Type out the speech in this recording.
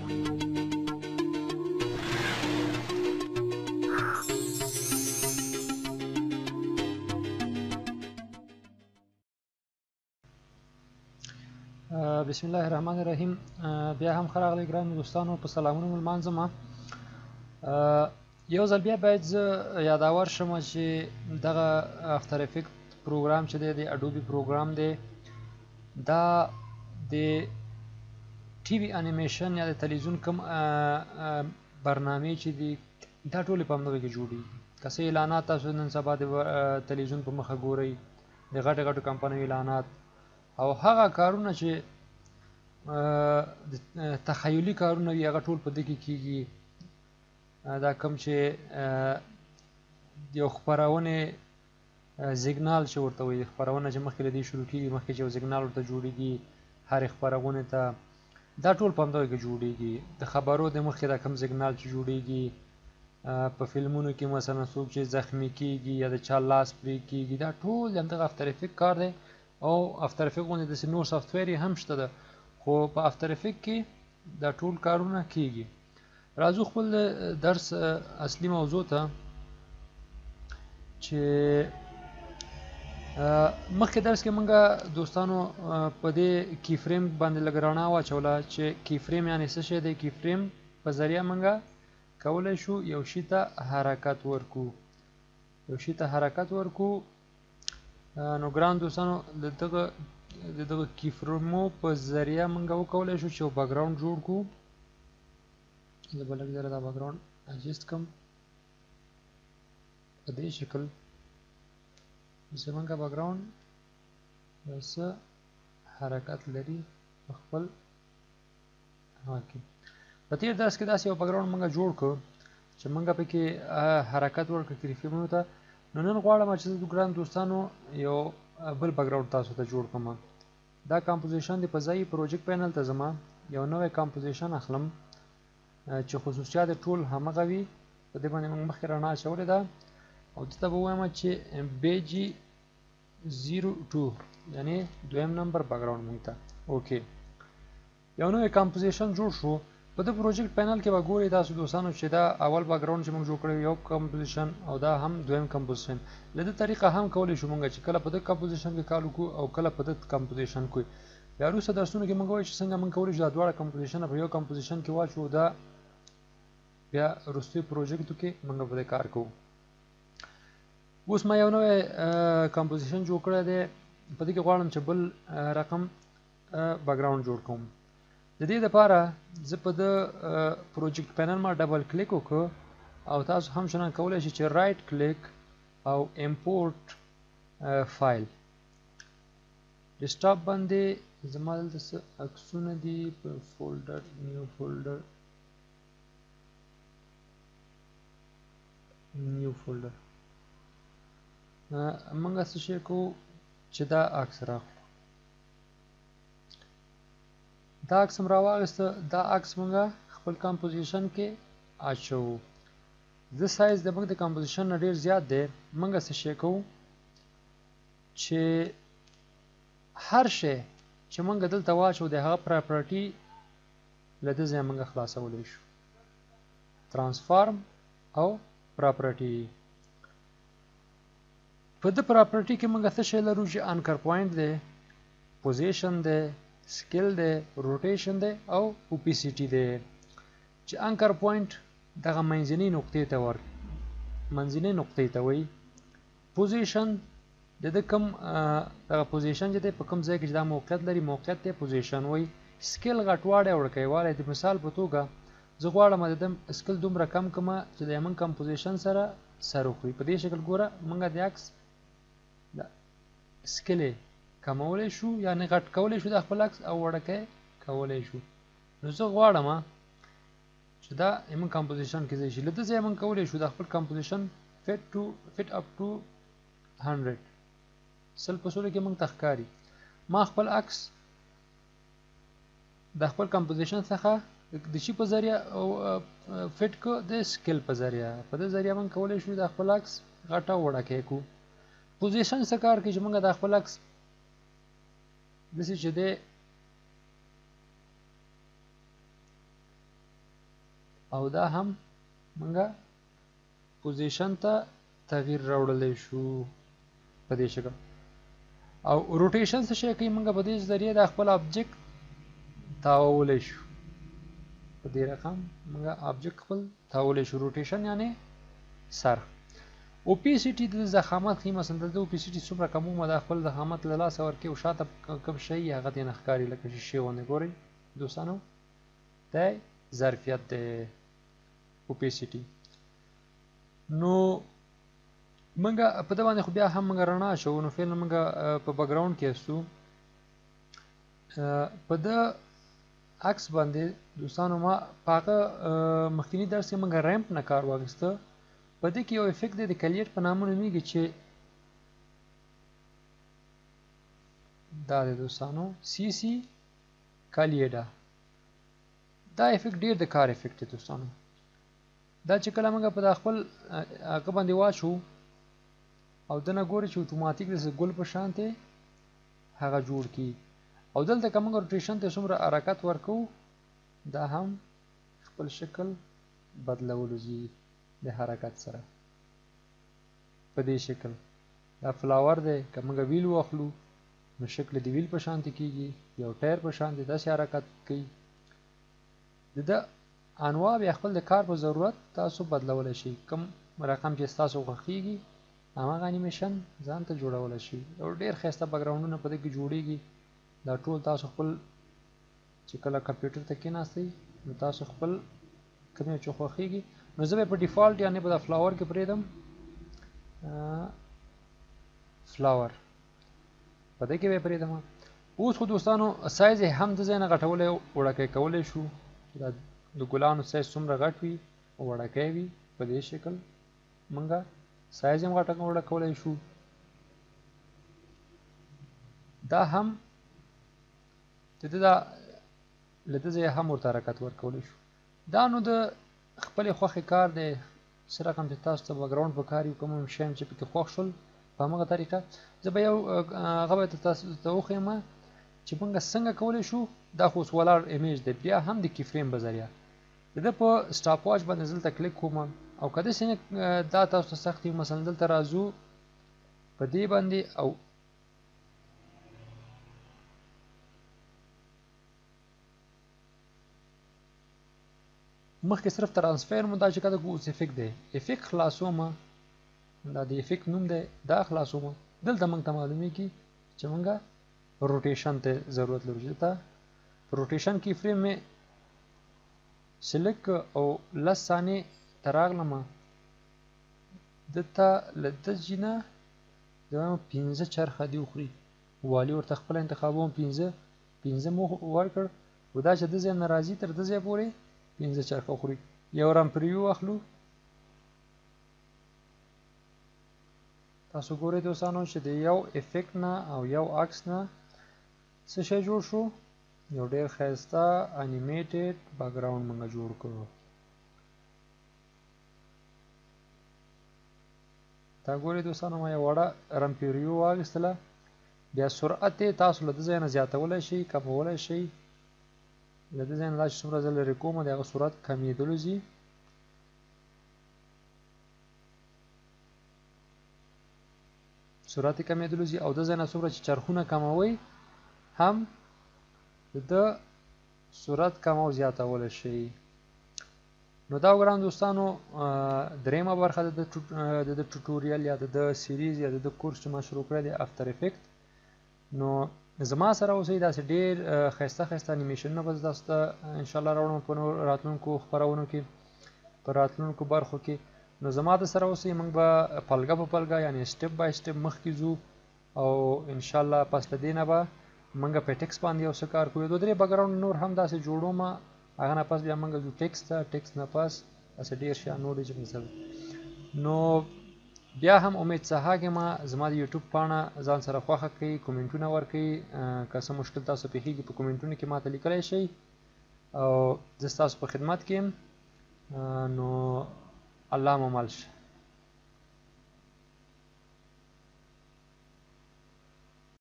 بسم الله الرحمن الرحیم. بیا هم ښه راغلی ګرانو دوستانو، په سلامونه مو لمانځم. یو ځل بیا باید زه یاداور شم چې دغه افتر افیکت پروګرام چې دی د اډوبي پروګرام دی، دا د ټي وي انیمیشن یا د تلویزیون کوم برنامې چې دي دا ټولې په همدغه کې جوړېږي. که څه اعلانات تاسو نن سبا د تلویزیون په مخه ګورئ، د غټو غټو کمپنیو اعلانات او هغه کارونه چې تخیلي کارونه وي هغه ټول په دې کې کېږي. دا کوم چې د یو خپرونې زیګنال چې ورته وایي، خپرونه چې مخکې له دې شروع کېږي، مخکې چې یو زیګنال ورته جوړېږي هرې خپرونې ته، دا ټول په همدغه کې جوړېږي. د خبرو د مخکې دا کوم زیګنال چې جوړېږي، په فلمونو کې مثلا څوک چې زخمي کېږي یا د چا لاس پرې کېږي، دا ټول د همدغه افتر افیکت کار دی. او افتر افیکت غوندې داسې نور سافټویر یې هم شته ده، خو په افتر افیکت کې دا ټول کارونه کېږي. راځو خپل درس اصلي موضوع ته، چې مخکې درس کې مونږ دوستانو په دې کی فریم باندې لږ رڼا واچوله چې کی فریم یعنې څه شی دی. کی فریم په ذریعه مونږ کولی شو یو شي ته حرکت ورکو، یو شي ته حرکت ورکو. نو ګران دوستانو د دغه کی فرمو په ذریعه مونږ وکولی شو چې یو بکګراوند جوړ کړو. زه به لږ ذره دا بکګراوند اجسټ کړم په دې شکل. زمونږ بکګراوند یو څه حرکت لري په خپل هغه کې. په تېر درس کې داسې یو بکګراوند مونږ جوړ کړو چې مونږ پکې حرکت ورکړو کی فرمونو ته. نو نن غواړم چې زه ګران دوستانو یو بل بکګراوند تاسو ته جوړ کړم. دا کمپوزیشن د فضایي پروجیکټ پینل ته ځم، یو نوی کمپوزیشن اخلم چې خصوصیات ټول همغه وي. په دې باندې موږ مخکې رڼا اچولې ده او دلته به ووایم چې BG02 یعنې دویم نمبر بکګراوند موږ ته اوکې. یو نوی کمپوزیشن جوړ شو. په دې پروجیکټ پینل کې به ګورئ تاسو دوستانو چې دا اول بکګراوند چې موږ جوړ کړی یو کمپوزیشن او دا هم دویم کمپوزیشن. له دې طریقه هم کولی شو موږ چې کله په دې کمپوزیشن کې کار وکړو او کله په دې کمپوزیشن کې. بیا وروسته درسونو کې موږ وایو چې څنګه موږ کولی شو دا دواړه کمپوزیشن په یو کمپوزیشن کې واچوو. دا بیا وروستیو پروجیکټو کې موږ په دې کار کوو. اوس ما یو نوی کمپوزیشن جوړ کړی دی، په دې کې غواړم چې بل رقم بکګراوند جوړ کوم. د دې لپاره زه په د پروجیکټ پینل ما ډبل کلیک وکړو او تاسو هم چنان کولی شئ چې رایټ کلیک او امپورټ فایل. ډیسکټاپ باندې زما دلته څه عکسونه دي په فولډر، نیو فولډر، نیو فولډر. موږ څه شی کوو چې دا عکس راخلو. دا عکس هم راواخیسته. دا عکس موږ خپل کمپوزیشن کې اچوو. زه سایز د موږ د کمپوزیشن نه ډېر زیات دی. موږ څه شی کوو چې هر شی چې موږ دلته واچو د هغه پراپرټي له دې ځایه موږ خلاصولی شو. ترانسفارم او پراپرټي. په دې پراپرټي کې موږ څه شی لرو چې انکر پوینټ دی، پوزیشن دی، سکیل دی، روټیشن دی او اوپیسیټي دی. چې انکر پوینټ دغه منځنۍ نقطې ته منځنۍ نقطې ته وایي. پوزیشن د ده کوم دغه پوزیشن چې دی په کوم ځای کې چې دا موقعیت لري موقعیت ته پوزیشن وایي. سکیل غټوالی او ورکیوالی. د مثال په توګه زه غواړم د ده سکیل دومره کم کړمه چې د موږ کمپوزیشن سره سر وخوري. په دې شکل ګوره موږ د عکس سکیل یې کمولی شو یعنې غټ کولی شو د خپل عکس او وړکی کولی شو. نو زه غواړم چې دا موږ کمپوزیشن کې ځای شي. له دې ځایه موږ کولی شو د خپل کمپوزیشن فټ اپ ټو 100 سل په سلو کې موږ ته ښکاري. ما خپل عکس د خپل کمپوزیشن څخه د شي په ذریعه فټ کو، د سکیل په ذریعه. په دې ذریعه موږ کولی شو د خپل عکس غټ او وړکی کړو. پوزیشن څه کار کوي چې موږ د خپل عکس داسې چې دی او دا هم منګه پوزیشن ته تغییر راوړلی شو په دې شکل. او روټیشن څه شی کوي؟ منګه په دې ذریعه دا خپل آبجیکټ تاوولی شو په دې رقم منګه آبجیکټ خپل تاوولی شو. روټیشن یعنی سر. اوپیسیټي د ضخامت ښیي، مثلا دلته اوپیسیټي څومره کمومه دا خپل ضخامت له لاسه ورکوي او شاته کوم شی هغه ته نه ښکاري لکه شیشې غوندې. ګورئ دوستانو دا ظرفیت دی اوپیسیټي. نو منګه په دې باندې خو بیا هم منګه رڼا شو. نو فعلا منګه په بیکګراوند کې استو په د عکس باندې دوستانو ما پاکه مخکینی درس کې منګه ریمپ نه کار واخیسته. په دې کې یو افیکټ دی د کلیټ په نامه نومیږي چې دا دی دوستانو سی سی کالیډا. دا افیکټ ډیر د کار افیکټ دی دوستانو. دا چې کله موږ په خپل هغه باندې واچو او دنه ګوري چې اتوماتیک د ګل په شان ته هغه جوړ کی. او دلته کوم روټیشن ته څومره حرکت ورکو دا هم خپل شکل بدلولو زی د حرکت سره په دې شکل. دا فلاور دی که موږ ویل واخلو نو شکل دی ویل په شان ته کیږي، یو ټایر په شان دی داسې حرکت کوي. د انواع بیا خپل د کار په ضرورت تاسو بدلولی شئ. کوم رقم چې تاسو خوښیږي هماغه انیمیشن ځان ته جوړولی شئ. او ډېر ښایسته بیکګراونډونه په دې کې جوړیږي. دا ټول تاسو خپل چې کله کمپیوټر ته کېناستئ نو تاسو خپل کوم چې خوښیږي. نو زه به په ډیفالټ یعنې په دا فلاور کې پرېږدم فلاور په دې کې به پرېږدم. اوس خو دوستانو سایز یې هم د ځای نه غټولی وړکی کولی شو. دا د ګلانو سایز څومره غټ وي او وړکی وي په دې شکل موږ سایز هم وړکولی شو. دا هم د ده له ده ځایه هم ورته حرکت ورکولی شو. دا نو د خپلې خوښې کار دی. څه رقم چې تاسو ته بیکګراونډ په کار وي کوم شیان چې پکې خوښ شول په همغه طریقه زه به یو هغه به تاسو ته وښیم چې موږ څنګه کولی شو. دا خو اوس ولاړ ایمیج دی، بیا هم د کی فریم په ذریعه د ده په سټاپ واچ باندې زه دلته کلیک کوم او که داسې دا تاسو ته سخت وي مثلا دلته راځو په دې باندې او مخکې صرف ترانسفر مو دا چې کله اوس افیکټ دی افیکټ خلاصوم دا د افیکټ نوم دی دا خلاصوم دلته موږ ته معلومیږي چې موږ روټیشن ته ضرورت لرو. دلته روټیشن کی فریم مې سلیکټ او 10 ثانیې ته راغلم دلته له دجې نه د 15 چرخه دې وخوري والي ورته خپله انتخابوم 15 مو ورکړ او دا چې د ځای نه راځي تر د ځای پورې 15 چرخه وخوري. یو رم پریویو واخلو. تاسو ګورئ دوستانو چې د یو افیکټ نه او یو عکس نه څه شی جوړ شو؟ یو ډېر ښایسته انیمیټډ بیکګراونډ موږ جوړ کړو. دا ګورئ دوستانو ما یو وړه رمپیریو واخیستله. بیا سرعت یې تاسو له ده ځای نه زیاتولی شئ کمولی شئ. له دې ځای نه دا چې څومره زه لرې کوم د هغه سرعت کمیدلو ځي. سرعت یې کمیدلو ځي او د ځای نه څومره چې چرخونه کموئ هم د سرعت کم او زیاتولی شئ. نو دا ګران دوستانو درېیمه برخه د ټوټوریل یا د سیریز یا د کورس چې ما شروع کړی دی افتر افیکټ. نو زما سره اوسئ داسې ډېر ښایسته ښایسته انیمیشنونه به زه تاسو ته انشاءالله راوړم په راتلونکو خپرونو کې په راتلونکو برخو کې. نو زما د سره اوسئ موږ به پلګه په پلګه یعنې سټپ بای سټپ مخکې ځو او انشاءالله پس له دې نه به موږ په ټیکس باندې یو څه کار کوو. 2-3 بیکګراونډ نور هم داسې جوړوم هغه نه پس بیا موږ ځو ټیکس ته. ټیکس نه پس داسې ډېر شیان نور دي چې مثلا نو بیا هم امید څخه کوم زما د یوټیوب پاڼه ځان سره خوښه کړئ کومنټونه ورکړئ. که څه مشکل تاسو پیښیږي په کومنټونو کې ماته لیکلی شئ او زه ستاسو په خدمت کې یم. نو الله مو مل شه.